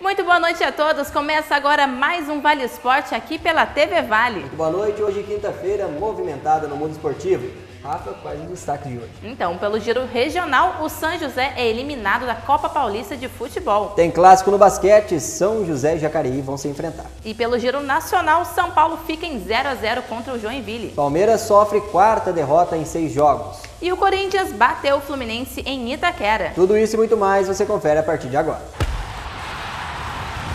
Muito boa noite a todos. Começa agora mais um Vale Esporte aqui pela TV Vale. Muito boa noite. Hoje, quinta-feira, movimentada no mundo esportivo. Rafa, quais os destaques de hoje? Então, pelo giro regional, o São José é eliminado da Copa Paulista de Futebol. Tem clássico no basquete, São José e Jacareí vão se enfrentar. E pelo giro nacional, São Paulo fica em 0-0 contra o Joinville. Palmeiras sofre quarta derrota em 6 jogos. E o Corinthians bateu o Fluminense em Itaquera. Tudo isso e muito mais você confere a partir de agora.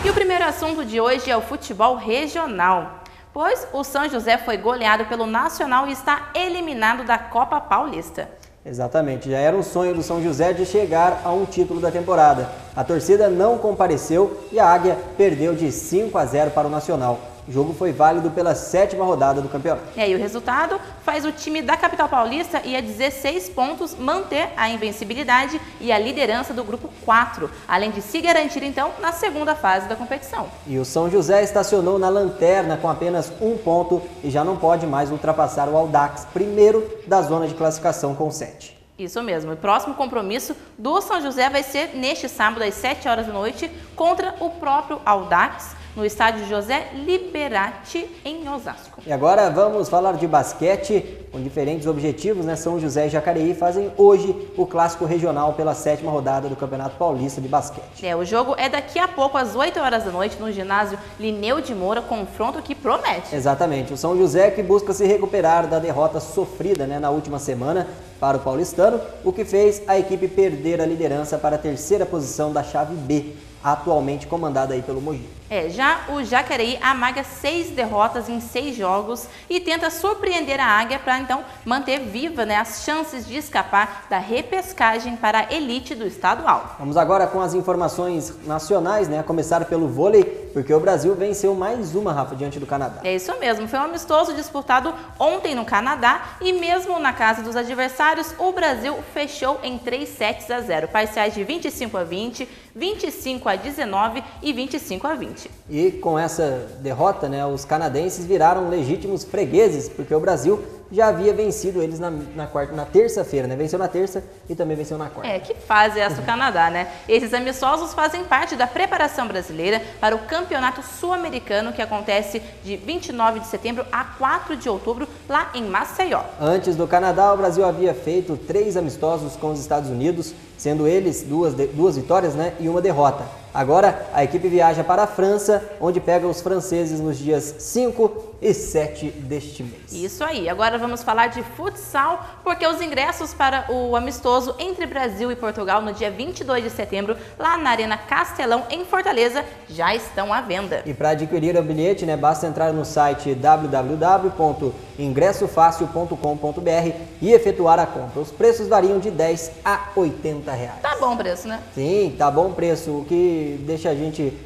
E o primeiro assunto de hoje é o futebol regional, pois o São José foi goleado pelo Nacional e está eliminado da Copa Paulista. Exatamente, já era um sonho do São José de chegar a um título da temporada. A torcida não compareceu e a Águia perdeu de 5-0 para o Nacional. O jogo foi válido pela 7ª rodada do campeonato. E aí o resultado faz o time da capital paulista ir a 16 pontos manter a invencibilidade e a liderança do grupo 4, além de se garantir então na segunda fase da competição. E o São José estacionou na lanterna com apenas 1 ponto e já não pode mais ultrapassar o Audax, primeiro da zona de classificação com 7. Isso mesmo, o próximo compromisso do São José vai ser neste sábado às 7 horas da noite contra o próprio Audax, no estádio José Liberati, em Osasco. E agora vamos falar de basquete, com diferentes objetivos, né? São José e Jacareí fazem hoje o clássico regional pela 7ª rodada do Campeonato Paulista de Basquete. O jogo é daqui a pouco, às 8 horas da noite, no ginásio Lineu de Moura, confronto que promete. Exatamente, o São José que busca se recuperar da derrota sofrida, né, na última semana para o paulistano, o que fez a equipe perder a liderança para a 3ª posição da chave B, atualmente comandada aí pelo Mogi. Já o Jacareí amaga 6 derrotas em 6 jogos e tenta surpreender a Águia para então manter viva, né, as chances de escapar da repescagem para a elite do estadual. Vamos agora com as informações nacionais, né, a começar pelo vôlei, porque o Brasil venceu mais uma, Rafa, diante do Canadá. É isso mesmo, foi um amistoso disputado ontem no Canadá e mesmo na casa dos adversários, o Brasil fechou em 3-0, parciais de 25-20, 25-19 e 25-20. E com essa derrota, né, os canadenses viraram legítimos fregueses, porque o Brasil já havia vencido eles na terça-feira, né? Venceu na terça e também venceu na quarta. Que fase é essa do Canadá, né? Esses amistosos fazem parte da preparação brasileira para o Campeonato Sul-Americano, que acontece de 29 de setembro a 4 de outubro, lá em Maceió. Antes do Canadá, o Brasil havia feito 3 amistosos com os Estados Unidos, sendo eles duas vitórias, né, e uma derrota. Agora, a equipe viaja para a França, onde pega os franceses nos dias 5 e 7 deste mês. Isso aí. Agora vamos falar de futsal, porque os ingressos para o amistoso entre Brasil e Portugal no dia 22 de setembro, lá na Arena Castelão, em Fortaleza, já estão à venda. E para adquirir o bilhete, né, basta entrar no site www.ingressofácil.com.br e efetuar a compra. Os preços variam de 10 a 80 reais. Tá bom o preço, né? Sim, tá bom o preço. O que deixa a gente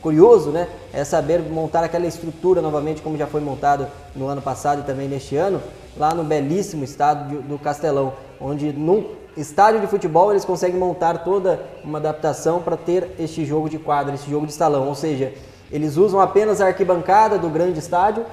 curioso, né, é saber montar aquela estrutura novamente, como já foi montado no ano passado e também neste ano, lá no belíssimo estádio do Castelão, onde num estádio de futebol eles conseguem montar toda uma adaptação para ter este jogo de quadra, este jogo de salão, ou seja, eles usam apenas a arquibancada do grande estádio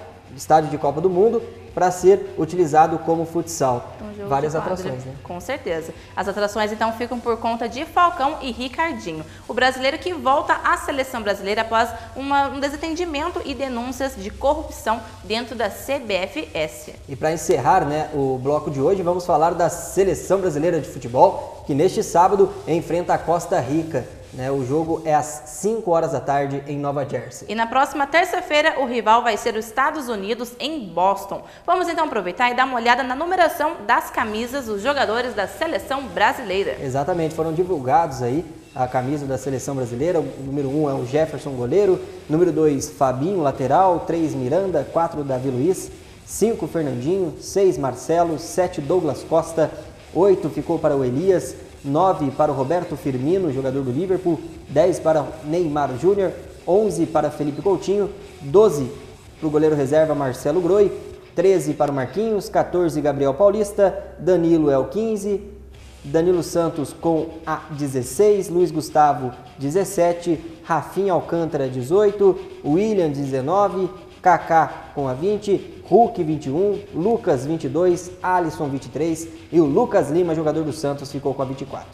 de Copa do Mundo, para ser utilizado como futsal. Várias atrações, né? Com certeza. As atrações então ficam por conta de Falcão e Ricardinho, o brasileiro que volta à seleção brasileira após um desentendimento e denúncias de corrupção dentro da CBFS. E para encerrar, né, o bloco de hoje, vamos falar da seleção brasileira de futebol, que neste sábado enfrenta a Costa Rica. O jogo é às 5 horas da tarde em Nova Jersey. E na próxima terça-feira o rival vai ser os Estados Unidos em Boston. Vamos então aproveitar e dar uma olhada na numeração das camisas dos jogadores da seleção brasileira. Exatamente, foram divulgados aí a camisa da seleção brasileira. O número 1 é o Jefferson, goleiro. Número 2, Fabinho, lateral. 3, Miranda. 4, Davi Luiz. 5, Fernandinho. 6, Marcelo. 7, Douglas Costa. 8 ficou para o Elias. 9 para o Roberto Firmino, jogador do Liverpool, 10 para Neymar Júnior, 11 para Felipe Coutinho, 12 para o goleiro reserva Marcelo Groi, 13 para o Marquinhos, 14 Gabriel Paulista, Danilo é o 15, Danilo Santos com a 16, Luiz Gustavo 17, Rafinha Alcântara 18, William 19, Kaká com a 20, Hulk 21, Lucas 22, Alisson 23 e o Lucas Lima, jogador do Santos, ficou com a 24.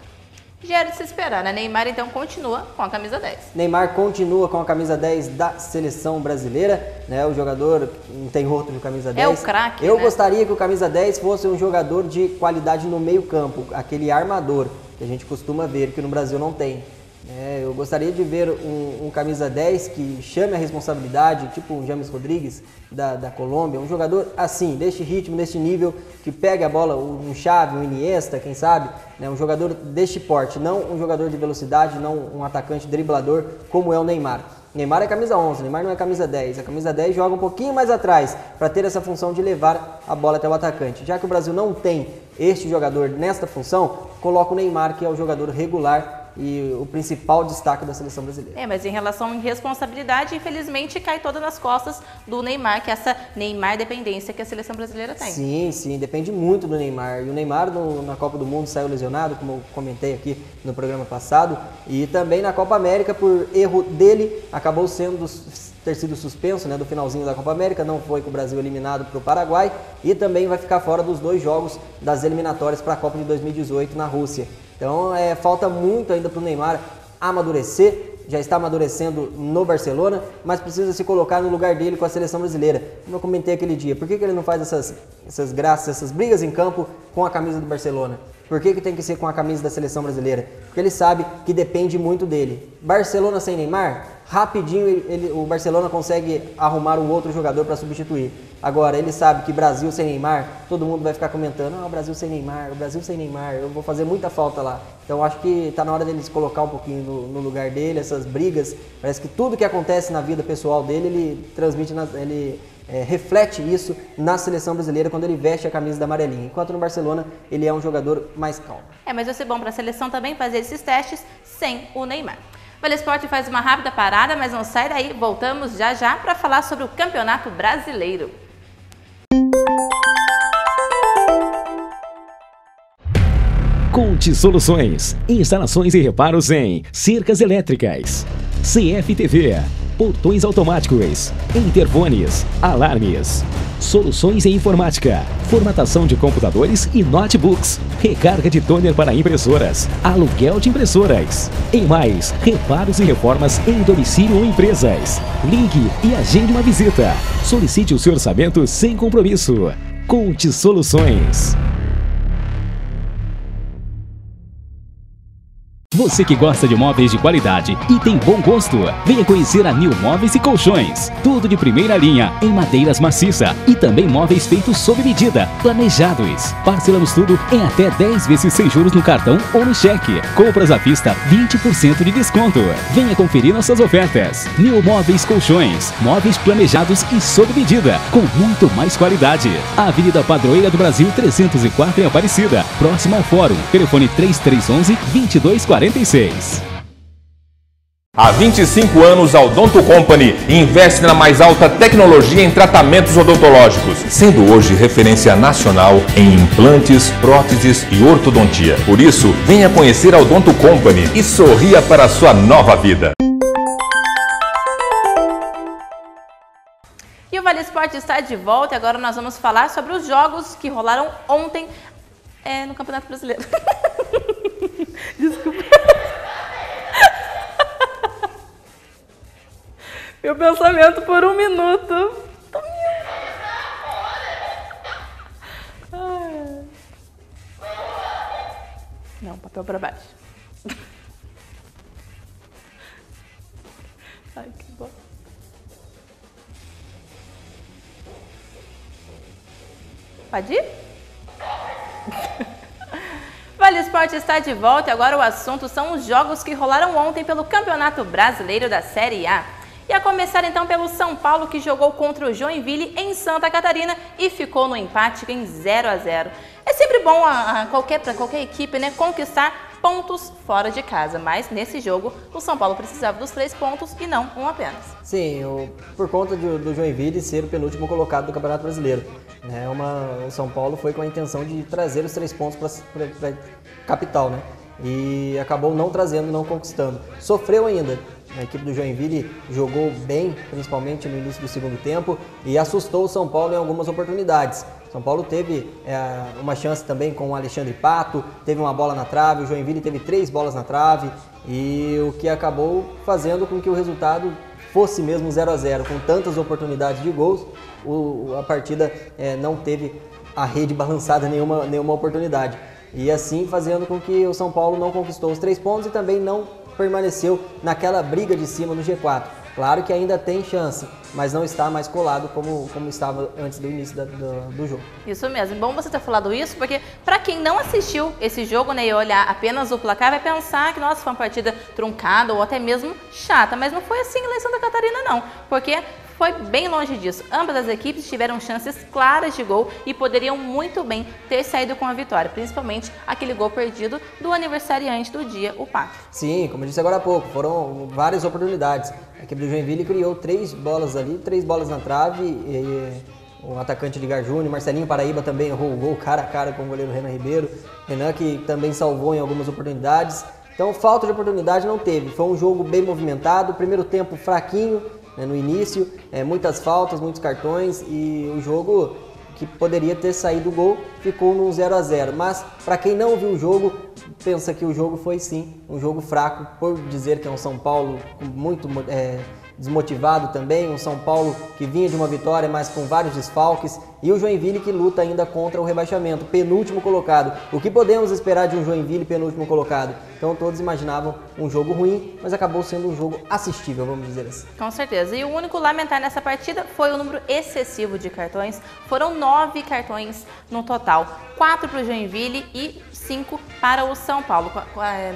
Já era de se esperar, né? Neymar então continua com a camisa 10. Neymar continua com a camisa 10 da seleção brasileira, né? O jogador não tem outro de camisa 10. É o craque, Eu né? gostaria que o camisa 10 fosse um jogador de qualidade no meio-campo, aquele armador que a gente costuma ver, que no Brasil não tem. Eu gostaria de ver um camisa 10 que chame a responsabilidade, tipo o James Rodrigues da Colômbia, um jogador assim, deste ritmo, deste nível, que pega a bola, um Xavi, um Iniesta, quem sabe, né? Um jogador deste porte, não um jogador de velocidade, não um atacante driblador como é o Neymar. Neymar é camisa 11, Neymar não é camisa 10. A camisa 10 joga um pouquinho mais atrás para ter essa função de levar a bola até o atacante. Já que o Brasil não tem este jogador nesta função, coloca o Neymar, que é o jogador regular e o principal destaque da seleção brasileira. Mas em relação à responsabilidade, infelizmente cai toda nas costas do Neymar, que é essa Neymar dependência que a seleção brasileira tem. Sim, depende muito do Neymar. E o Neymar na Copa do Mundo saiu lesionado, como eu comentei aqui no programa passado, e também na Copa América, por erro dele, acabou ter sido suspenso, né, do finalzinho da Copa América, não foi com o Brasil eliminado para o Paraguai e também vai ficar fora dos 2 jogos das eliminatórias para a Copa de 2018 na Rússia. Então falta muito ainda para o Neymar amadurecer, já está amadurecendo no Barcelona, mas precisa se colocar no lugar dele com a seleção brasileira. Como eu comentei aquele dia, por que ele não faz essas graças, essas brigas em campo com a camisa do Barcelona? Por que tem que ser com a camisa da seleção brasileira? Porque ele sabe que depende muito dele. Barcelona sem Neymar, rapidinho o Barcelona consegue arrumar um outro jogador para substituir. Agora, ele sabe que Brasil sem Neymar, todo mundo vai ficar comentando, o Brasil sem Neymar, o Brasil sem Neymar, eu vou fazer muita falta lá. Então, acho que está na hora dele se colocar um pouquinho no lugar dele, essas brigas. Parece que tudo que acontece na vida pessoal dele, ele transmite, reflete isso na seleção brasileira quando ele veste a camisa da amarelinha. Enquanto no Barcelona, ele é um jogador mais calmo. Mas vai ser bom para a seleção também fazer esses testes sem o Neymar. Vale Esporte faz uma rápida parada, mas não sai daí. Voltamos já para falar sobre o Campeonato Brasileiro. Conte Soluções, instalações e reparos em cercas elétricas, CFTV, portões automáticos, interfones, alarmes, soluções em informática, formatação de computadores e notebooks, recarga de toner para impressoras, aluguel de impressoras. E mais, reparos e reformas em domicílio ou empresas. Ligue e agende uma visita. Solicite o seu orçamento sem compromisso. Conte Soluções. Você que gosta de móveis de qualidade e tem bom gosto, venha conhecer a New Móveis e Colchões. Tudo de primeira linha, em madeiras maciça e também móveis feitos sob medida, planejados. Parcelamos tudo em até 10 vezes sem juros no cartão ou no cheque. Compras à vista, 20% de desconto. Venha conferir nossas ofertas. New Móveis Colchões, móveis planejados e sob medida, com muito mais qualidade. Avenida Padroeira do Brasil 304 em Aparecida, próximo ao Fórum. Telefone 3311-2246. Há 25 anos, a Odonto Company investe na mais alta tecnologia em tratamentos odontológicos, sendo hoje referência nacional em implantes, próteses e ortodontia. Por isso, venha conhecer a Odonto Company e sorria para a sua nova vida. E o Vale Esporte está de volta e agora nós vamos falar sobre os jogos que rolaram ontem no Campeonato Brasileiro. Desculpa. Meu pensamento por um minuto. Não, papel para baixo. Ai, que bom. Pode ir? Vale Esporte está de volta e agora o assunto são os jogos que rolaram ontem pelo Campeonato Brasileiro da Série A. E a começar então pelo São Paulo, que jogou contra o Joinville em Santa Catarina e ficou no empate em 0-0. É sempre bom para qualquer equipe, né, conquistar pontos fora de casa, mas nesse jogo o São Paulo precisava dos 3 pontos e não um apenas. Sim, por conta do Joinville ser o penúltimo colocado do Campeonato Brasileiro. O São Paulo foi com a intenção de trazer os 3 pontos para a capital, né? E acabou não trazendo, não conquistando. Sofreu ainda. A equipe do Joinville jogou bem, principalmente no início do segundo tempo, e assustou o São Paulo em algumas oportunidades. São Paulo teve uma chance também com o Alexandre Pato, teve uma bola na trave, o Joinville teve 3 bolas na trave, e o que acabou fazendo com que o resultado fosse mesmo 0 a 0. Com tantas oportunidades de gols, a partida não teve a rede balançada nenhuma oportunidade. E assim fazendo com que o São Paulo não conquistou os 3 pontos e também não permaneceu naquela briga de cima no G4. Claro que ainda tem chance, mas não está mais colado como estava antes do início do jogo. Isso mesmo. Bom você ter falado isso, porque para quem não assistiu esse jogo, né, e olhar apenas o placar, vai pensar que, nossa, foi uma partida truncada ou até mesmo chata. Mas não foi assim em Santa Catarina, não. Porque foi bem longe disso. Ambas as equipes tiveram chances claras de gol e poderiam muito bem ter saído com a vitória, principalmente aquele gol perdido do aniversariante do dia, o Pato. Sim, como eu disse agora há pouco, foram várias oportunidades. A equipe do Joinville criou 3 bolas ali, 3 bolas na trave, e o atacante Edgar Júnior, Marcelinho Paraíba também errou o gol cara a cara com o goleiro Renan Ribeiro, Renan que também salvou em algumas oportunidades. Então falta de oportunidade não teve, foi um jogo bem movimentado, primeiro tempo fraquinho, no início, muitas faltas, muitos cartões, e o jogo que poderia ter saído o gol ficou no 0 a 0. Mas para quem não viu o jogo, pensa que o jogo foi sim um jogo fraco, por dizer que é um São Paulo muito desmotivado também, um São Paulo que vinha de uma vitória, mas com vários desfalques, e o Joinville que luta ainda contra o rebaixamento, penúltimo colocado. O que podemos esperar de um Joinville penúltimo colocado? Então todos imaginavam um jogo ruim, mas acabou sendo um jogo assistível, vamos dizer assim. Com certeza. E o único lamentar nessa partida foi o número excessivo de cartões. Foram 9 cartões no total. 4 para o Joinville e 5 para o São Paulo.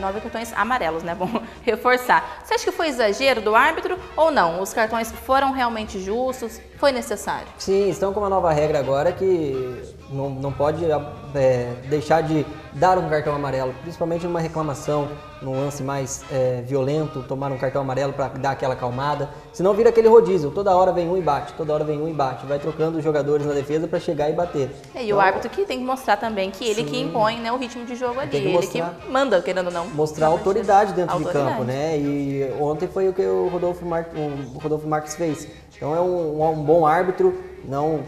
9 cartões amarelos, né? Vamos reforçar. Você acha que foi exagero do árbitro ou não? Os cartões foram realmente justos? Foi necessário? Sim, estão com uma nova regra agora que não pode deixar de dar um cartão amarelo, principalmente numa reclamação, num lance mais violento, tomar um cartão amarelo para dar aquela acalmada, senão vira aquele rodízio, toda hora vem um e bate, toda hora vem um e bate, vai trocando os jogadores na defesa para chegar e bater. E então, o árbitro que tem que mostrar também que ele que impõe, né, o ritmo de jogo ali, ele que manda, querendo ou não. Mostrar autoridade dentro de campo, né? E ontem foi o que o Rodolfo Marques fez. Então é um bom árbitro, não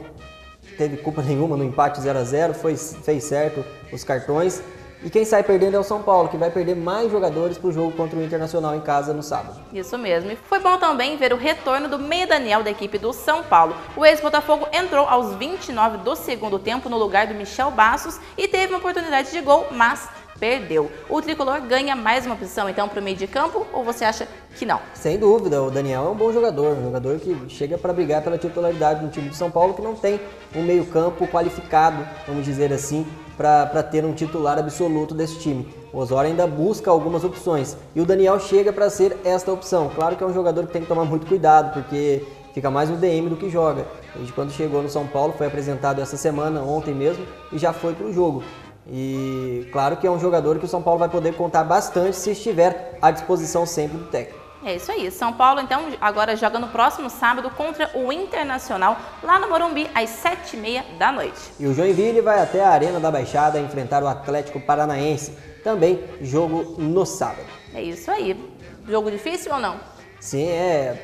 teve culpa nenhuma no empate 0 a 0, fez certo os cartões. E quem sai perdendo é o São Paulo, que vai perder mais jogadores para o jogo contra o Internacional em casa no sábado. Isso mesmo. E foi bom também ver o retorno do meia Daniel da equipe do São Paulo. O ex-Botafogo entrou aos 29 do segundo tempo no lugar do Michel Bastos e teve uma oportunidade de gol, mas perdeu. O tricolor ganha mais uma posição então para o meio de campo, ou você acha que não? Sem dúvida, o Daniel é um bom jogador, um jogador que chega para brigar pela titularidade no time do São Paulo, que não tem um meio campo qualificado, vamos dizer assim, para ter um titular absoluto desse time. O Osório ainda busca algumas opções e o Daniel chega para ser esta opção. Claro que é um jogador que tem que tomar muito cuidado, porque fica mais no DM do que joga. Desde quando chegou no São Paulo, foi apresentado essa semana, ontem mesmo, e já foi para o jogo. E claro que é um jogador que o São Paulo vai poder contar bastante se estiver à disposição sempre do técnico. É isso aí. São Paulo, então, agora joga no próximo sábado contra o Internacional, lá no Morumbi, às 7h30 da noite. E o Joinville vai até a Arena da Baixada enfrentar o Atlético Paranaense. Também jogo no sábado. É isso aí. Jogo difícil ou não? Sim,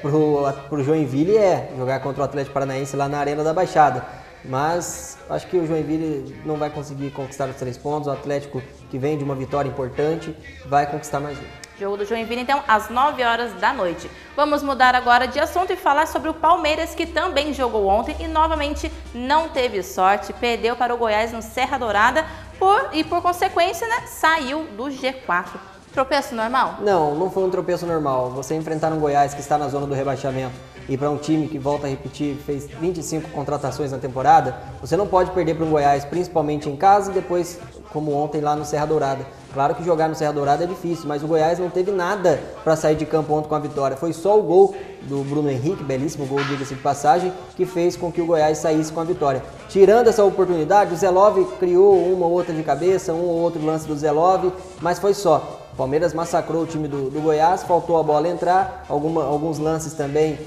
pro Joinville jogar contra o Atlético Paranaense lá na Arena da Baixada. Mas acho que o Joinville não vai conseguir conquistar os 3 pontos. O Atlético, que vem de uma vitória importante, vai conquistar mais um. Jogo do Joinville, então, às 9 horas da noite. Vamos mudar agora de assunto e falar sobre o Palmeiras, que também jogou ontem e novamente não teve sorte. Perdeu para o Goiás no Serra Dourada e, por consequência, né, saiu do G4. Tropeço normal? Não foi um tropeço normal. Você enfrentar um Goiás que está na zona do rebaixamento e para um time que, volta a repetir, fez 25 contratações na temporada, você não pode perder para um Goiás, principalmente em casa e depois, como ontem, lá no Serra Dourada. Claro que jogar no Serra Dourada é difícil, mas o Goiás não teve nada para sair de campo ontem com a vitória. Foi só o gol do Bruno Henrique, belíssimo gol, diga-se de passagem, que fez com que o Goiás saísse com a vitória. Tirando essa oportunidade, o Zelov criou uma ou outra de cabeça, um ou outro lance do Zelov, mas foi só. O Palmeiras massacrou o time do Goiás, faltou a bola entrar, alguns lances também,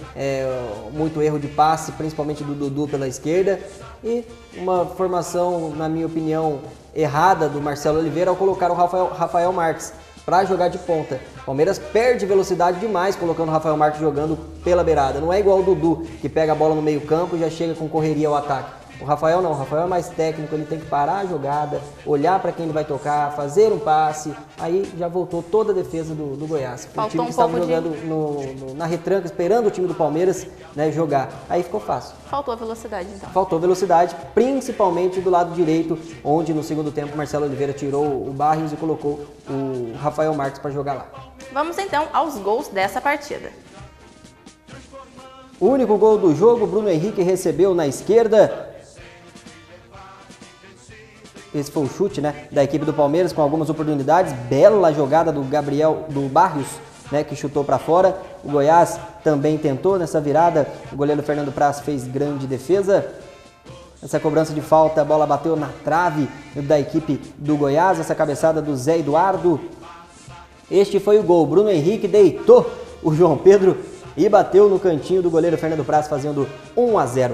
muito erro de passe, principalmente do Dudu pela esquerda, e uma formação, na minha opinião, errada do Marcelo Oliveira ao colocar o Rafael Marques para jogar de ponta. O Palmeiras perde velocidade demais colocando o Rafael Marques jogando pela beirada. Não é igual o Dudu, que pega a bola no meio campo e já chega com correria ao ataque. O Rafael não, o Rafael é mais técnico, ele tem que parar a jogada, olhar para quem ele vai tocar, fazer um passe, aí já voltou toda a defesa do Goiás. O time que estava jogando na retranca, esperando o time do Palmeiras, né, jogar, aí ficou fácil. Faltou velocidade então. Faltou velocidade, principalmente do lado direito, onde no segundo tempo Marcelo Oliveira tirou o Barrios e colocou o Rafael Marques para jogar lá. Vamos então aos gols dessa partida. O único gol do jogo, Bruno Henrique recebeu na esquerda. Esse foi o chute, né, da equipe do Palmeiras com algumas oportunidades. Bela jogada do Barrios, né, que chutou para fora. O Goiás também tentou nessa virada. O goleiro Fernando Praz fez grande defesa. Essa cobrança de falta, a bola bateu na trave da equipe do Goiás. Essa cabeçada do Zé Eduardo. Este foi o gol. Bruno Henrique deitou o João Pedro e bateu no cantinho do goleiro Fernando Praz, fazendo 1-0.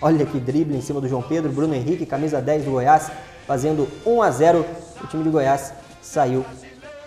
Olha que drible em cima do João Pedro. Bruno Henrique, camisa 10 do Goiás, fazendo 1-0. O time de Goiás saiu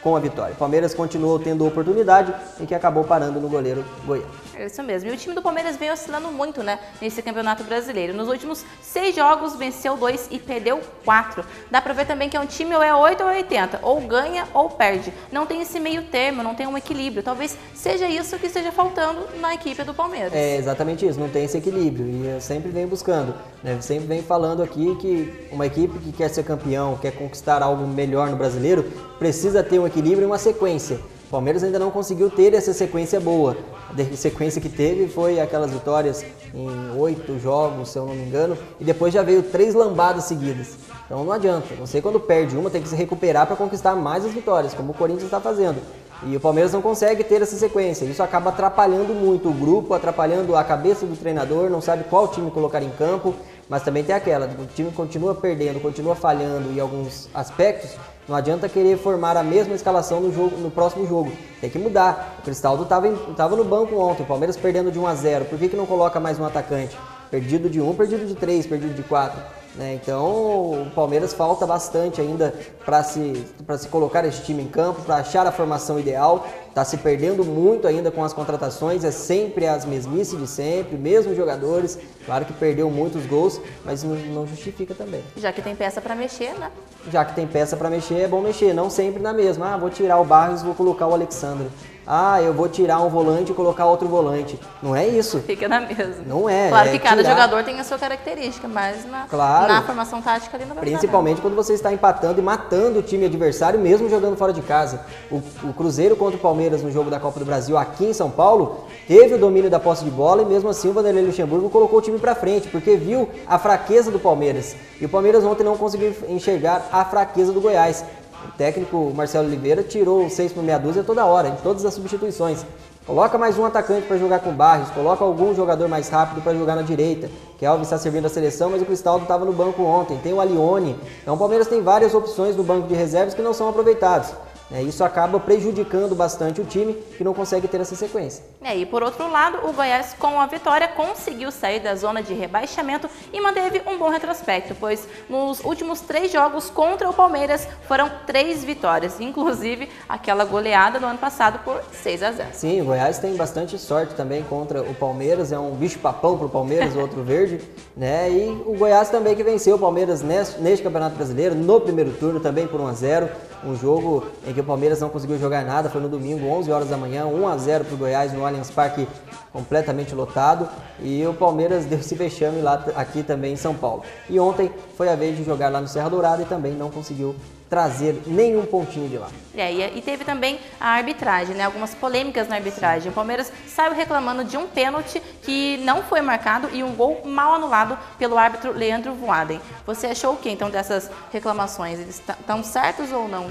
com a vitória. O Palmeiras continuou tendo oportunidade e que acabou parando no goleiro goiano. É isso mesmo. E o time do Palmeiras vem oscilando muito, né, nesse Campeonato Brasileiro. Nos últimos 6 jogos, venceu 2 e perdeu 4. Dá pra ver também que é um time ou é 8 ou 80, ou ganha ou perde. Não tem esse meio termo, não tem um equilíbrio. Talvez seja isso que esteja faltando na equipe do Palmeiras. É exatamente isso, não tem esse equilíbrio. E eu sempre venho buscando, né, sempre venho falando aqui que uma equipe que quer ser campeão, quer conquistar algo melhor no brasileiro, precisa ter um equilíbrio e uma sequência. O Palmeiras ainda não conseguiu ter essa sequência boa. A sequência que teve foi aquelas vitórias em 8 jogos, se eu não me engano, e depois já veio 3 lambadas seguidas. Então não adianta, você quando perde uma tem que se recuperar para conquistar mais as vitórias, como o Corinthians está fazendo. E o Palmeiras não consegue ter essa sequência. Isso acaba atrapalhando muito o grupo, atrapalhando a cabeça do treinador, não sabe qual time colocar em campo, mas também tem aquela, o time continua perdendo, continua falhando em alguns aspectos. Não adianta querer formar a mesma escalação no próximo jogo. Tem que mudar. O Cristaldo estava no banco ontem, o Palmeiras perdendo de 1-0. Por que não coloca mais um atacante? Perdido de 1, perdido de 3, perdido de 4. Né? Então o Palmeiras falta bastante ainda para se colocar esse time em campo, para achar a formação ideal. Está se perdendo muito ainda com as contratações, é sempre as mesmices de sempre, mesmos jogadores. Claro que perdeu muitos gols, mas não justifica também. Já que tem peça para mexer, né? Já que tem peça para mexer, é bom mexer, não sempre na mesma. Ah, vou tirar o Barrios e vou colocar o Alexandre. Ah, eu vou tirar um volante e colocar outro volante. Não é isso. Fica na mesma. Não é. Claro que cada jogador tem a sua característica, mas na formação tática ali não vai principalmente quando você está empatando e matando o time adversário, mesmo jogando fora de casa. O Cruzeiro contra o Palmeiras no jogo da Copa do Brasil aqui em São Paulo teve o domínio da posse de bola e mesmo assim o Vanderlei Luxemburgo colocou o time para frente, porque viu a fraqueza do Palmeiras. E o Palmeiras ontem não conseguiu enxergar a fraqueza do Goiás. O técnico Marcelo Oliveira tirou 6 por meia dúzia toda hora, em todas as substituições. Coloca mais um atacante para jogar com o Barrios, coloca algum jogador mais rápido para jogar na direita. Kelvin está servindo a seleção, mas o Cristaldo estava no banco ontem. Tem o Alione. Então o Palmeiras tem várias opções no banco de reservas que não são aproveitadas. Isso acaba prejudicando bastante o time, que não consegue ter essa sequência. E por outro lado, o Goiás, com a vitória, conseguiu sair da zona de rebaixamento e manteve um bom retrospecto, pois nos últimos 3 jogos contra o Palmeiras foram 3 vitórias, inclusive aquela goleada do ano passado por 6-0. Sim, o Goiás tem bastante sorte também contra o Palmeiras, é um bicho-papão para o Palmeiras, o outro verde, né? E o Goiás também que venceu o Palmeiras neste Campeonato Brasileiro, no primeiro turno também por 1-0, um jogo em que o Palmeiras não conseguiu jogar nada, foi no domingo, 11 horas da manhã, 1-0 para o Goiás no Allianz Parque completamente lotado, e o Palmeiras deu esse vexame lá aqui também em São Paulo. E ontem foi a vez de jogar lá no Serra Dourada e também não conseguiu trazer nenhum pontinho de lá. E teve também a arbitragem, né? Algumas polêmicas na arbitragem. O Palmeiras saiu reclamando de um pênalti que não foi marcado e um gol mal anulado pelo árbitro Leandro Voaden. Você achou o que então dessas reclamações? Eles estão certos ou não?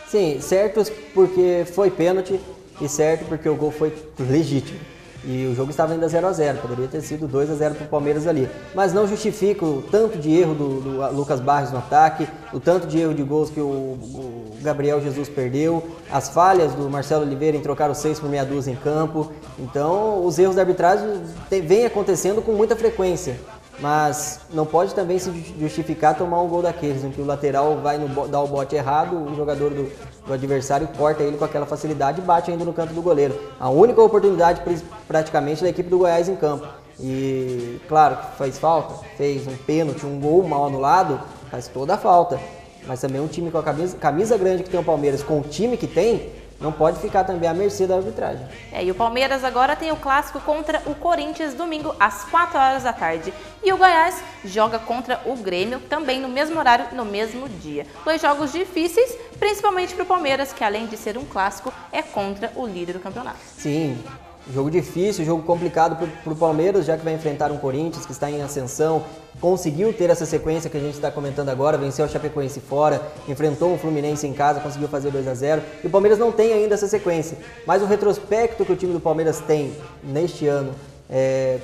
Sim, certos porque foi pênalti e certo porque o gol foi legítimo. E o jogo estava ainda 0-0, poderia ter sido 2-0 para o Palmeiras ali. Mas não justifica o tanto de erro do Lucas Barrios no ataque, o tanto de erro de gols que o Gabriel Jesus perdeu, as falhas do Marcelo Oliveira em trocar os 6 por meia dúzia em campo. Então, os erros da arbitragem vêm acontecendo com muita frequência. Mas não pode também se justificar tomar um gol daqueles, em que o lateral vai dar o bote errado, o jogador do adversário corta ele com aquela facilidade e bate ainda no canto do goleiro. A única oportunidade praticamente da equipe do Goiás em campo. E claro que fez falta, fez um pênalti, um gol mal anulado, faz toda a falta. Mas também um time com a camisa grande que tem o Palmeiras, com o time que tem, não pode ficar também à mercê da arbitragem. E o Palmeiras agora tem o clássico contra o Corinthians domingo às 4 horas da tarde. E o Goiás joga contra o Grêmio também no mesmo horário, no mesmo dia. 2 jogos difíceis, principalmente para o Palmeiras, que além de ser um clássico, é contra o líder do campeonato. Sim, jogo difícil, jogo complicado para o Palmeiras, já que vai enfrentar um Corinthians que está em ascensão, conseguiu ter essa sequência que a gente está comentando agora, venceu o Chapecoense fora, enfrentou o Fluminense em casa, conseguiu fazer 2-0, e o Palmeiras não tem ainda essa sequência, mas o retrospecto que o time do Palmeiras tem neste ano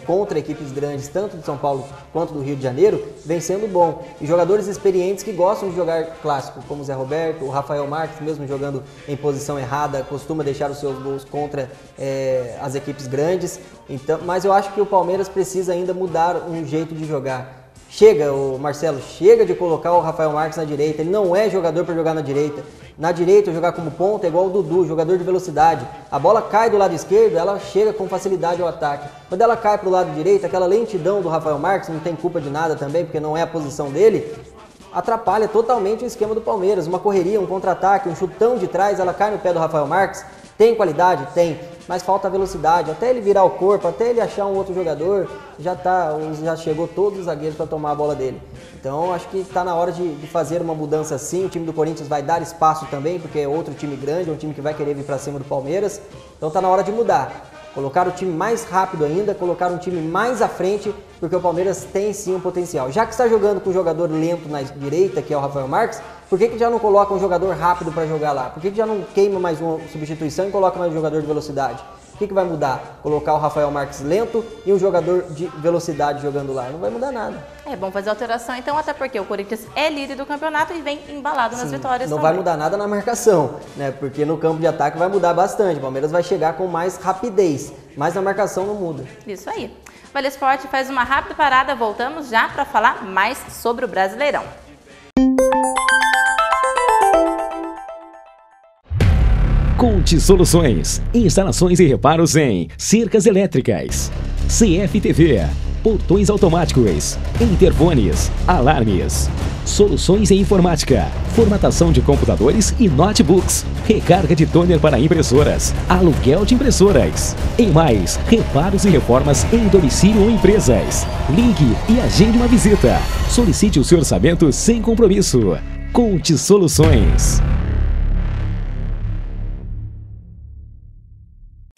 contra equipes grandes, tanto de São Paulo quanto do Rio de Janeiro, vem sendo bom. E jogadores experientes que gostam de jogar clássico, como o Zé Roberto, o Rafael Marques, mesmo jogando em posição errada, costuma deixar os seus gols contra as equipes grandes. Então, mas eu acho que o Palmeiras precisa ainda mudar um jeito de jogar. Chega, Marcelo, chega de colocar o Rafael Marques na direita, ele não é jogador para jogar na direita. Na direita, jogar como ponta é igual o Dudu, jogador de velocidade. A bola cai do lado esquerdo, ela chega com facilidade ao ataque. Quando ela cai para o lado direito, aquela lentidão do Rafael Marques, não tem culpa de nada também, porque não é a posição dele, atrapalha totalmente o esquema do Palmeiras. Uma correria, um contra-ataque, um chutão de trás, ela cai no pé do Rafael Marques. Tem qualidade? Tem, mas falta velocidade. Até ele virar o corpo, até ele achar um outro jogador, já chegou todos os zagueiros para tomar a bola dele. Então acho que está na hora de fazer uma mudança sim. O time do Corinthians vai dar espaço também, porque é outro time grande, é um time que vai querer vir para cima do Palmeiras. Então está na hora de mudar. Colocar o time mais rápido ainda, colocar um time mais à frente, porque o Palmeiras tem sim um potencial. Já que está jogando com um jogador lento na direita, que é o Rafael Marques, por que já não coloca um jogador rápido para jogar lá? Por que já não queima mais uma substituição e coloca mais um jogador de velocidade? O que vai mudar? Colocar o Rafael Marques lento e um jogador de velocidade jogando lá. Não vai mudar nada. É bom fazer alteração então, até porque o Corinthians é líder do campeonato e vem embalado nas vitórias Não também. vai mudar nada na marcação, né? Porque no campo de ataque vai mudar bastante. O Palmeiras vai chegar com mais rapidez, mas na marcação não muda. Isso aí. Vale Esporte faz uma rápida parada, voltamos já para falar mais sobre o Brasileirão. Conte Soluções, instalações e reparos em cercas elétricas, CFTV, portões automáticos, interfones, alarmes, soluções em informática, formatação de computadores e notebooks, recarga de toner para impressoras, aluguel de impressoras. E mais, reparos e reformas em domicílio ou empresas. Ligue e agende uma visita. Solicite o seu orçamento sem compromisso. Conte Soluções.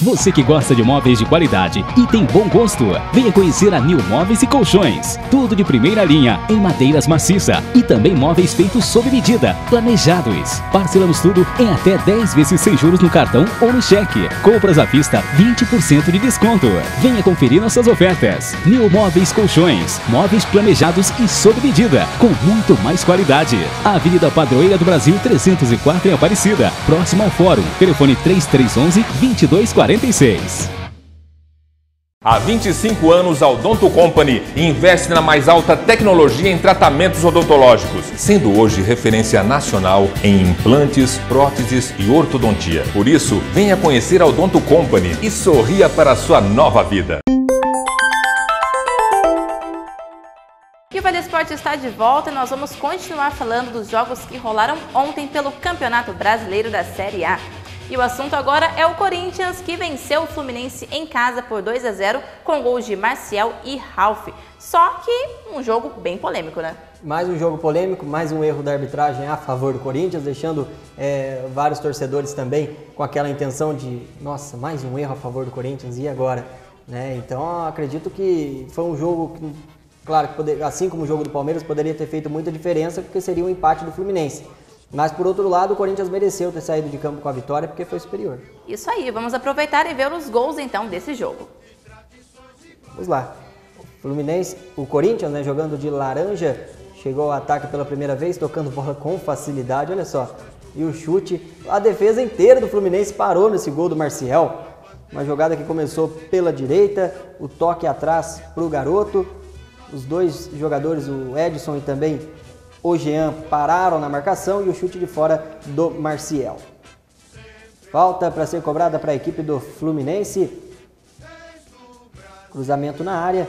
Você que gosta de móveis de qualidade e tem bom gosto, venha conhecer a New Móveis e Colchões. Tudo de primeira linha, em madeiras maciça e também móveis feitos sob medida, planejados. Parcelamos tudo em até 10 vezes sem juros no cartão ou no cheque. Compras à vista, 20% de desconto. Venha conferir nossas ofertas. New Móveis Colchões, móveis planejados e sob medida, com muito mais qualidade. Avenida Padroeira do Brasil 304 em Aparecida, próximo ao Fórum. Telefone 3311-2246. Há 25 anos, a Odonto Company investe na mais alta tecnologia em tratamentos odontológicos, sendo hoje referência nacional em implantes, próteses e ortodontia. Por isso, venha conhecer a Odonto Company e sorria para a sua nova vida. E o Vale Esporte está de volta e nós vamos continuar falando dos jogos que rolaram ontem pelo Campeonato Brasileiro da Série A. E o assunto agora é o Corinthians, que venceu o Fluminense em casa por 2-0 com gols de Marcial e Ralf. Só que um jogo bem polêmico, né? Mais um jogo polêmico, mais um erro da arbitragem a favor do Corinthians, deixando vários torcedores também com aquela intenção de, nossa, mais um erro a favor do Corinthians, e agora? Né? Então, acredito que foi um jogo que, claro, que assim como o jogo do Palmeiras, poderia ter feito muita diferença, porque seria um empate do Fluminense. Mas, por outro lado, o Corinthians mereceu ter saído de campo com a vitória porque foi superior. Isso aí, vamos aproveitar e ver os gols, então, desse jogo. Vamos lá. O Corinthians, né, jogando de laranja, chegou ao ataque pela primeira vez, tocando bola com facilidade, olha só. E o chute, a defesa inteira do Fluminense parou nesse gol do Marcial. Uma jogada que começou pela direita, o toque atrás para o garoto. Os dois jogadores, o Edson e também o Jean, pararam na marcação e o chute de fora do Marcial. Falta para ser cobrada para a equipe do Fluminense. Cruzamento na área.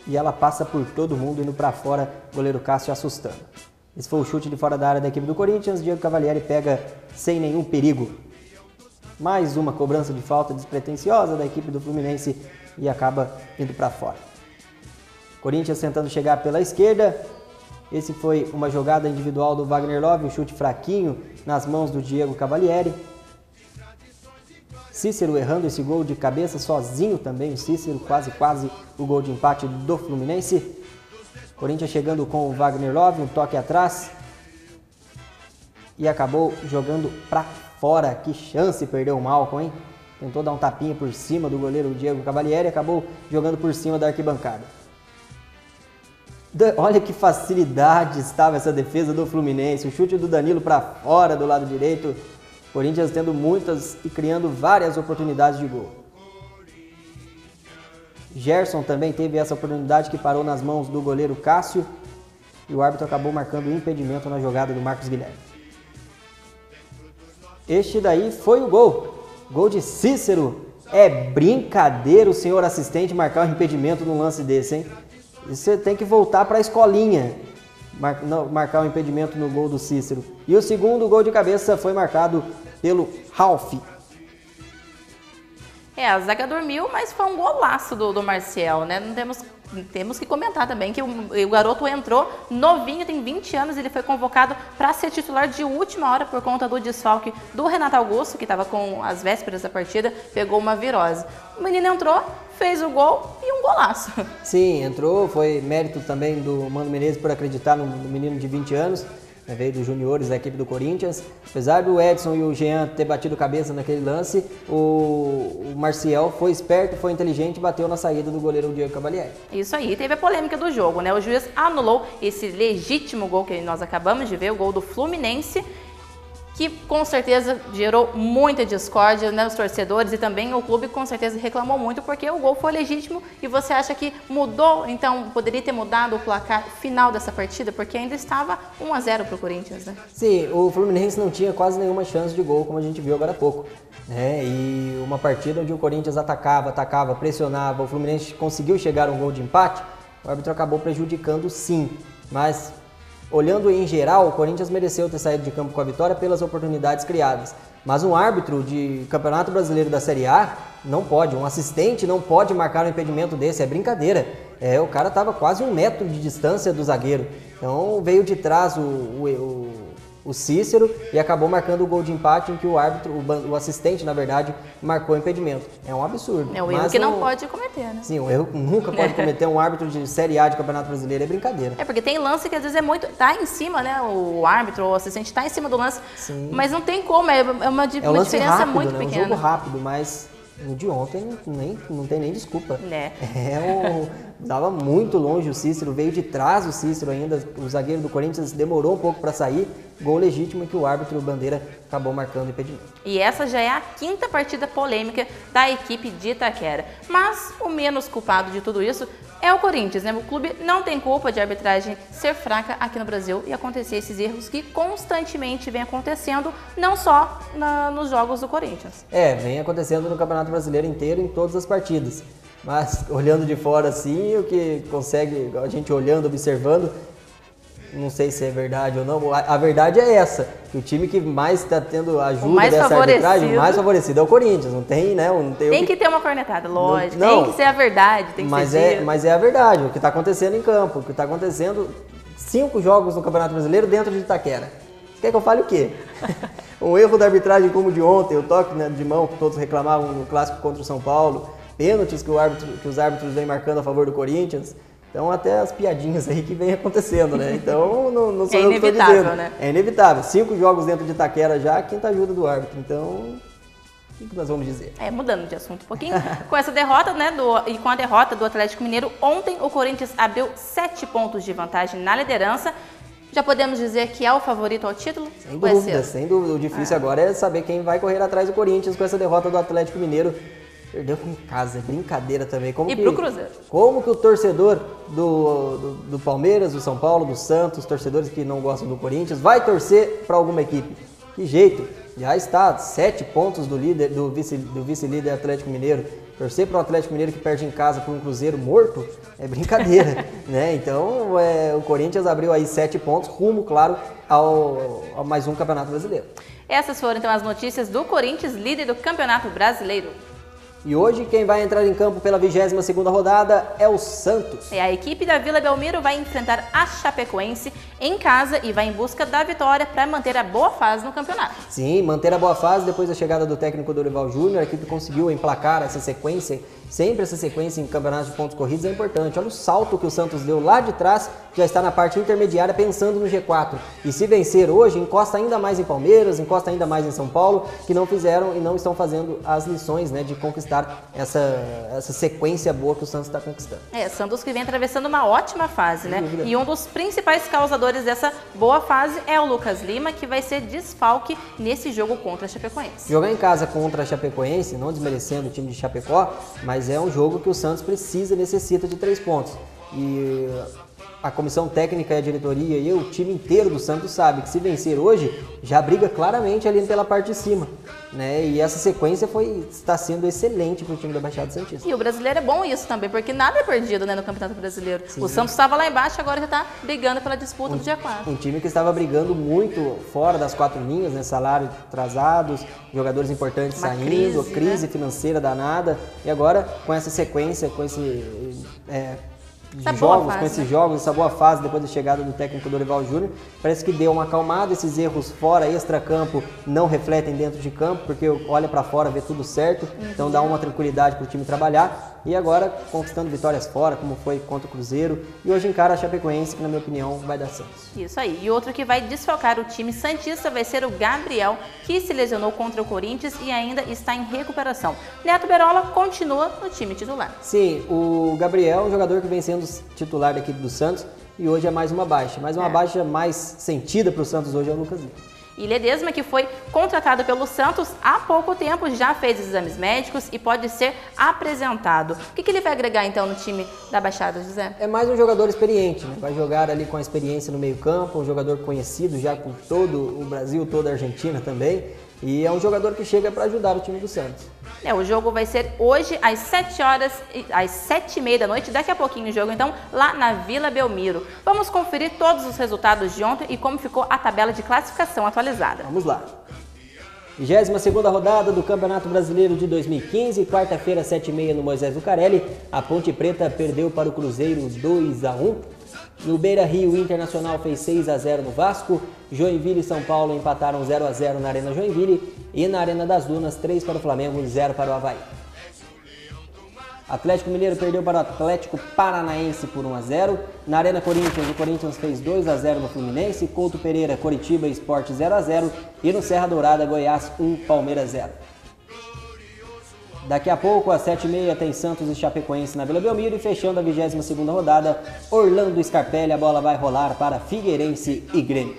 E ela passa por todo mundo, indo para fora, goleiro Cássio assustando. Esse foi o chute de fora da área da equipe do Corinthians. Diego Cavalieri pega sem nenhum perigo. Mais uma cobrança de falta despretensiosa da equipe do Fluminense e acaba indo para fora. Corinthians tentando chegar pela esquerda. Esse foi uma jogada individual do Wagner Love, um chute fraquinho nas mãos do Diego Cavalieri. Cícero errando esse gol de cabeça sozinho também, o Cícero, quase o gol de empate do Fluminense. Corinthians chegando com o Wagner Love, um toque atrás. E acabou jogando para fora. Que chance perdeu o Malcom, hein? Tentou dar um tapinha por cima do goleiro Diego Cavalieri, acabou jogando por cima da arquibancada. Olha que facilidade estava essa defesa do Fluminense. O chute do Danilo para fora do lado direito. Corinthians tendo muitas e criando várias oportunidades de gol. Gerson também teve essa oportunidade que parou nas mãos do goleiro Cássio. E o árbitro acabou marcando o impedimento na jogada do Marcos Guilherme. Este daí foi o gol. Gol de Cícero. É brincadeira o senhor assistente marcar um impedimento num lance desse, hein? Você tem que voltar para a escolinha. Marcar um impedimento no gol do Cícero. E o segundo gol de cabeça foi marcado pelo Ralf. A zaga dormiu, mas foi um golaço do Marcial, né? Não temos que comentar também que o garoto entrou novinho, tem 20 anos, ele foi convocado para ser titular de última hora por conta do desfalque do Renato Augusto, que estava com as vésperas da partida, pegou uma virose. O menino entrou, fez o gol e um golaço. Sim, entrou, foi mérito também do Mano Menezes por acreditar no menino de 20 anos, veio dos juniores da equipe do Corinthians. Apesar do Edson e o Jean ter batido cabeça naquele lance, o Marcial foi esperto, foi inteligente e bateu na saída do goleiro Diego Cavalieri. Isso aí, teve a polêmica do jogo, né? O juiz anulou esse legítimo gol que nós acabamos de ver, o gol do Fluminense, que com certeza gerou muita discórdia, né, nos torcedores, e também o clube com certeza reclamou muito porque o gol foi legítimo. E você acha que mudou, então poderia ter mudado o placar final dessa partida, porque ainda estava 1-0 para o Corinthians, né? Sim, o Fluminense não tinha quase nenhuma chance de gol, como a gente viu agora há pouco, né? E uma partida onde o Corinthians atacava, pressionava, o Fluminense conseguiu chegar a um gol de empate, o árbitro acabou prejudicando sim, mas olhando em geral, o Corinthians mereceu ter saído de campo com a vitória pelas oportunidades criadas. Mas um árbitro de Campeonato Brasileiro da Série A não pode, um assistente não pode marcar um impedimento desse, é brincadeira. O cara estava quase 1 metro de distância do zagueiro. Então veio de trás o Cícero e acabou marcando o gol de empate em que o árbitro, o assistente, na verdade, marcou o impedimento. É um absurdo. É um erro que não pode cometer, né? Sim, um erro que nunca pode cometer um árbitro de Série A de Campeonato Brasileiro, é brincadeira. Porque tem lance que às vezes tá em cima, né? O árbitro ou o assistente tá em cima do lance, sim, mas não tem como, é uma diferença rápido, muito né? pequena. É um jogo rápido, mas no de ontem não tem nem desculpa. Dava muito longe o Cícero, veio de trás o Cícero ainda, o zagueiro do Corinthians demorou um pouco para sair, gol legítimo que o árbitro Bandeira acabou marcando impedimento. E essa já é a 5ª partida polêmica da equipe de Itaquera. Mas o menos culpado de tudo isso é o Corinthians, né? O clube não tem culpa de a arbitragem ser fraca aqui no Brasil e acontecer esses erros que constantemente vem acontecendo, não só nos jogos do Corinthians. Vem acontecendo no Campeonato Brasileiro inteiro, em todas as partidas. Mas olhando de fora assim, o que consegue, a gente olhando, observando, não sei se é verdade ou não, a verdade é essa, que o time que mais está tendo ajuda dessa arbitragem, mais favorecido é o Corinthians, não tem, né? Tem que ter uma cornetada, lógico, tem que ser a verdade, tem que ser dito. Mas é a verdade, o que está acontecendo em campo, o que está acontecendo, 5 jogos no Campeonato Brasileiro dentro de Itaquera. Você quer que eu fale o quê? Um erro da arbitragem como o de ontem, o toque, né, de mão que todos reclamavam no clássico contra o São Paulo, pênaltis que os árbitros vêm marcando a favor do Corinthians. Então, até as piadinhas aí que vem acontecendo, né? Então, não sou eu que estou dizendo. Né? É inevitável. 5 jogos dentro de Itaquera já, a 5ª ajuda do árbitro. Então, o que nós vamos dizer? Mudando de assunto um pouquinho. Com essa derrota, né, e com a derrota do Atlético Mineiro, ontem o Corinthians abriu 7 pontos de vantagem na liderança. Já podemos dizer que é o favorito ao título? Sem dúvida. O difícil agora é saber quem vai correr atrás do Corinthians com essa derrota do Atlético Mineiro. Perdeu em casa, é brincadeira também. Pro Cruzeiro. Como que o torcedor do Palmeiras, do São Paulo, do Santos, torcedores que não gostam do Corinthians, vai torcer para alguma equipe? Que jeito? Já está 7 pontos do vice-líder Atlético Mineiro. Torcer para o Atlético Mineiro que perde em casa por um Cruzeiro morto é brincadeira, né? Então o Corinthians abriu aí 7 pontos, rumo, claro, ao mais um Campeonato Brasileiro. Essas foram então as notícias do Corinthians, líder do Campeonato Brasileiro. E hoje quem vai entrar em campo pela 22ª rodada é o Santos. A equipe da Vila Belmiro vai enfrentar a Chapecoense em casa e vai em busca da vitória para manter a boa fase no campeonato. Sim, manter a boa fase depois da chegada do técnico Dorival Júnior. A equipe conseguiu emplacar essa sequência. Sempre essa sequência em campeonatos de pontos corridos é importante. Olha o salto que o Santos deu lá de trás, já está na parte intermediária pensando no G4. E se vencer hoje, encosta ainda mais em Palmeiras, encosta ainda mais em São Paulo, que não fizeram e não estão fazendo as lições, né, de conquistar essa sequência boa que o Santos está conquistando. Santos que vem atravessando uma ótima fase, né? E um dos principais causadores dessa boa fase é o Lucas Lima, que vai ser desfalque nesse jogo contra a Chapecoense. Jogar em casa contra a Chapecoense, não desmerecendo o time de Chapecó, mas é um jogo que o Santos precisa e necessita de 3 pontos. E a comissão técnica e a diretoria e o time inteiro do Santos sabe que se vencer hoje, já briga claramente ali pela parte de cima, né? E essa sequência está sendo excelente para o time da Baixada Santista. E o brasileiro é bom isso também, porque nada é perdido, né, no Campeonato Brasileiro. Sim. O Santos estava lá embaixo, agora já está brigando pela disputa do G4. Um time que estava brigando muito fora das 4 linhas, né? Salários atrasados, jogadores importantes saindo, crise financeira danada. E agora, com essa sequência, com esse... esses jogos, essa boa fase depois da chegada do técnico Dorival Júnior, parece que deu uma acalmada. Esses erros fora, extra-campo, não refletem dentro de campo, porque olha para fora, vê tudo certo, então dá uma tranquilidade para o time trabalhar. E agora conquistando vitórias fora, como foi contra o Cruzeiro, e hoje encara a Chapecoense, que na minha opinião vai dar Santos. Isso aí. E outro que vai desfalcar o time santista vai ser o Gabriel, que se lesionou contra o Corinthians e ainda está em recuperação. Neto Berola continua no time titular. Sim, o Gabriel é um jogador que vem sendo titular da equipe do Santos e hoje é mais uma baixa. Mas uma baixa mais sentida para o Santos hoje é o Lucas Lima. E Ledesma, que foi contratado pelo Santos há pouco tempo, já fez exames médicos e pode ser apresentado. O que ele vai agregar então no time da Baixada, José? É mais um jogador experiente, né? Vai jogar ali com a experiência no meio campo, um jogador conhecido já por todo o Brasil, toda a Argentina também. E é um jogador que chega para ajudar o time do Santos. O jogo vai ser hoje às 7h30 da noite, daqui a pouquinho o jogo, então, lá na Vila Belmiro. Vamos conferir todos os resultados de ontem e como ficou a tabela de classificação atualizada. Vamos lá. 22ª rodada do Campeonato Brasileiro de 2015, quarta-feira, 7h30 no Moisés Lucarelli. A Ponte Preta perdeu para o Cruzeiro 2-1. No Beira-Rio, o Internacional fez 6-0 no Vasco. Joinville e São Paulo empataram 0-0 na Arena Joinville. E na Arena das Dunas, 3 para o Flamengo, 0 para o Avaí. Atlético Mineiro perdeu para o Atlético Paranaense por 1-0. Na Arena Corinthians, o Corinthians fez 2-0 no Fluminense. Couto Pereira, Coritiba e Sport 0-0. E no Serra Dourada, Goiás 1, Palmeiras 0. Daqui a pouco, às 7h30, tem Santos e Chapecoense na Vila Belmiro. E fechando a 22ª rodada, Orlando Scarpelli, a bola vai rolar para Figueirense e Grêmio.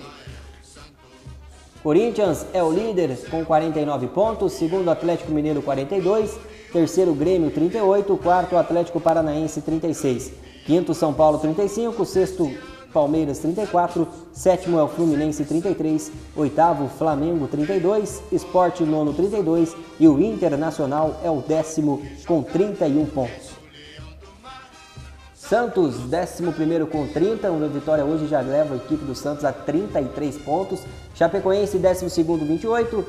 Corinthians é o líder com 49 pontos, segundo Atlético Mineiro 42, terceiro Grêmio 38, quarto Atlético Paranaense 36, quinto São Paulo 35, sexto Palmeiras 34, sétimo é o Fluminense 33, oitavo Flamengo 32, Sport nono 32 e o Internacional é o 10º com 31 pontos. Santos, 11º com 30, uma vitória hoje já leva a equipe do Santos a 33 pontos. Chapecoense, 12º, 28.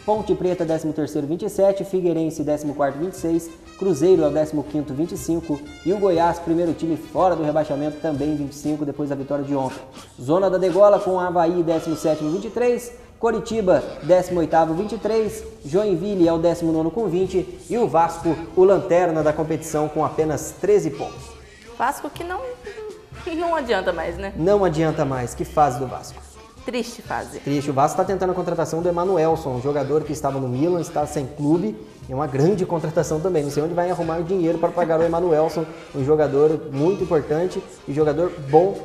Ponte Preta, 13º, 27. Figueirense, 14º, 26. Cruzeiro é o 15º, 25. E o Goiás, primeiro time fora do rebaixamento, também 25, depois da vitória de ontem. Zona da Degola com Avaí, 17º, 23. Coritiba, 18º, 23. Joinville é o 19º com 20. E o Vasco, o lanterna da competição, com apenas 13 pontos. Vasco que não adianta mais, né? Não adianta mais. Que fase do Vasco? Triste fase. Triste. O Vasco está tentando a contratação do Emanuelson, um jogador que estava no Milan, está sem clube. É uma grande contratação também. Não sei onde vai arrumar o dinheiro para pagar o Emanuelson, um jogador muito importante e jogador bom,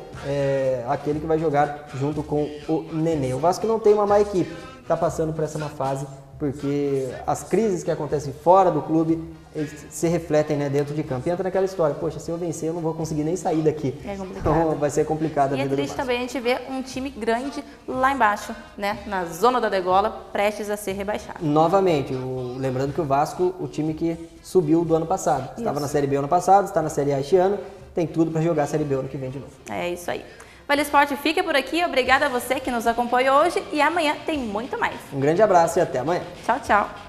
aquele que vai jogar junto com o Nenê. O Vasco não tem uma má equipe, está passando por essa má fase, porque as crises que acontecem fora do clube se refletem, né, dentro de campo. E entra naquela história, poxa, se eu vencer eu não vou conseguir nem sair daqui. É complicado. Então vai ser complicado a vida do Vasco. E é triste também a gente ver um time grande lá embaixo, né, na zona da degola, prestes a ser rebaixado. Novamente, lembrando que o Vasco, o time que subiu do ano passado. Estava na Série B ano passado, está na Série A este ano, tem tudo para jogar a Série B ano que vem de novo. É isso aí. Vale Esporte fica por aqui, obrigada a você que nos acompanhou hoje e amanhã tem muito mais. Um grande abraço e até amanhã. Tchau, tchau.